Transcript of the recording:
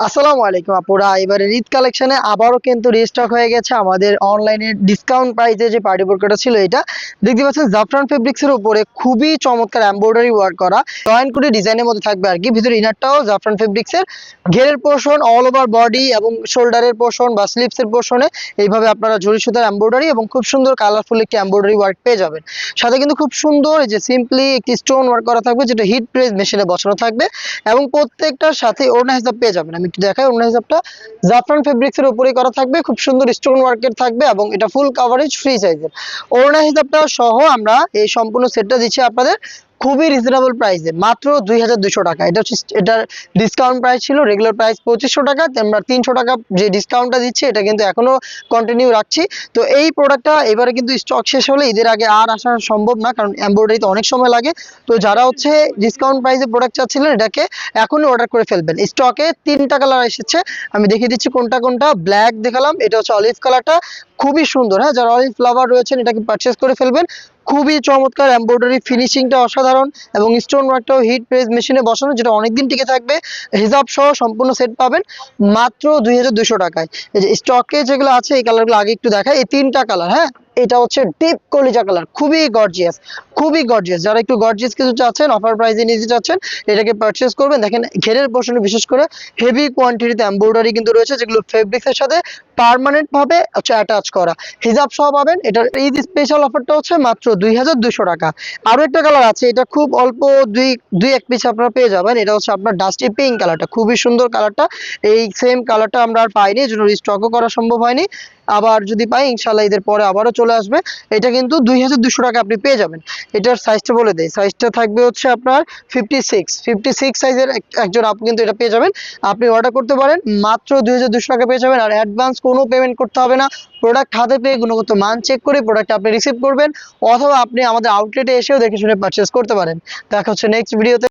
আসসালামু আলাইকুম আপুরা, এবারে ঈদ কালেকশনে আবারও কিন্তু রিস্টক হয়ে গেছে আমাদের অনলাইনে ডিসকাউন্ট প্রাইসে যে পার্টি বোরকাটা ছিল। এটা দেখতে পাচ্ছেন জাফরান ফেব্রিক্সের উপরে খুবই চমৎকার এমব্রয়ডারি ওয়ার্ক করা জয়েন করে ডিজাইনের মধ্যে থাকবে আর কি। ভিতরে ইনারটাও জাফরান ফেব্রিক্সের, ঘেরের পোর্শন অল ওভার বডি এবং শোল্ডারের পোর্শন বা স্লিভসের পোর্শনে এইভাবে আপনারা ঝুরি সুতার এমব্রয়ডারি এবং খুব সুন্দর কালারফুল একটি এমব্রয়ডারি ওয়ার্ক পেয়ে যাবেন। সাথে কিন্তু খুব সুন্দর এই যে সিম্পলি একটি স্টোন ওয়ার্ক করা থাকবে, যেটা হিট প্রেস মেশিনে বসানো থাকবে এবং প্রত্যেকটার সাথে ওড়না হিসাব পেয়ে যাবেন। আমি একটু দেখাই, ওড়না হিসাবটা জাফরান ফেব্রিক্সের উপরেই করা থাকবে, খুব সুন্দর স্টোন ওয়ার্কের থাকবে এবং এটা ফুল কাভারেজ ফ্রি সাইজের। ওড়না হিসাবটা সহ আমরা এই সম্পূর্ণ সেটটা দিচ্ছি আপনাদের খুবই রিজনেবল প্রাইসে, মাত্র 2200 টাকা। এটা হচ্ছে এটার ডিসকাউন্ট প্রাইস ছিল, রেগুলার প্রাইস 2500 টাকা। আমরা 300 টাকা যে ডিসকাউন্টটা দিচ্ছি এটা কিন্তু এখনো কন্টিনিউ রাখছি। তো এই প্রোডাক্টটা এবারে কিন্তু স্টক শেষ হলে ঈদের আগে আর আসা সম্ভব না, কারণ এমব্রয়ডারিতে অনেক সময় লাগে। তো যারা হচ্ছে ডিসকাউন্ট প্রাইসে প্রোডাক্ট চাচ্ছিলেন এটাকে এখনই অর্ডার করে ফেলবেন। স্টকে 3টা কালার এসেছে, আমি দেখিয়ে দিচ্ছি কোনটা কোনটা। ব্ল্যাক দেখালাম, এটা হচ্ছে অলিভ কালারটা, খুবই সুন্দর। হ্যাঁ, যারা অলিভ ফ্লাভার রয়েছেন এটাকে পারচেস করে ফেলবেন। খুবই চমৎকার এমব্রয়ডারি ফিনিশিংটা অসাধারণ এবং স্টোন ওয়ার্কটাও হিট প্রেস মেশিনে বসানো, যেটা অনেকদিন টিকে থাকবে। হিজাব সহ সম্পূর্ণ সেট পাবেন মাত্র 2200 টাকায়। এই যে স্টকে যেগুলো আছে এই কালারগুলো আগে একটু দেখাই। এই 3টা কালার, হ্যাঁ, এটা হচ্ছে ডিপ কলিজা কালার, খুবই গর্জিয়াস, খুবই গর্জিয়াস। যারা একটু গর্জিয়াস কিছু চাচ্ছেন, অফার প্রাইসে নিতে চাচ্ছেন, এটাকে পারচেস করবেন। দেখেন ঘেরের পোর্শনে বিশেষ করে হেভি কোয়ান্টিটিতে এমব্রয়ডারি কিন্তু রয়েছে, যেগুলো ফেব্রিক্সের সাথে পার্মানেন্ট ভাবে হচ্ছে অ্যাটাচ করা। হিজাব সহ পাবেন। এটার ঈদ স্পেশাল অফারটা হচ্ছে মাত্র 2200 টাকা। আরো একটা কালার আছে, এটা খুব অল্প দুই এক পিস আপনারা পেয়ে যাবেন। এটা হচ্ছে আপনার ডাস্টি পিঙ্ক কালারটা, খুবই সুন্দর কালারটা। এই সেম কালারটা আমরা আর পাইনি, এই জন্য রিস্টকও করা সম্ভব হয়নি। আবার যদি পাই ইনশাল্লাহ ঈদের পরে আবারও চলে আসবে। এটা কিন্তু 2200 টাকা আপনি পেয়ে যাবেন। এটার সাইজটা বলে দেয়, সাইজটা থাকবে হচ্ছে আপনার 56 সাইজের একজন আপনি কিন্তু এটা পেয়ে যাবেন। আপনি অর্ডার করতে পারেন, মাত্র 2200 টাকা পেয়ে যাবেন। আর অ্যাডভান্স কোনো পেমেন্ট করতে হবে না। প্রোডাক্ট হাতে পেয়ে গুণগত মান চেক করে প্রোডাক্ট আপনি রিসিভ করবেন, অথবা আপনি আমাদের আউটলেটে এসেও দেখে শুনে পারচেস করতে পারেন। দেখা হচ্ছে নেক্সট ভিডিওতে।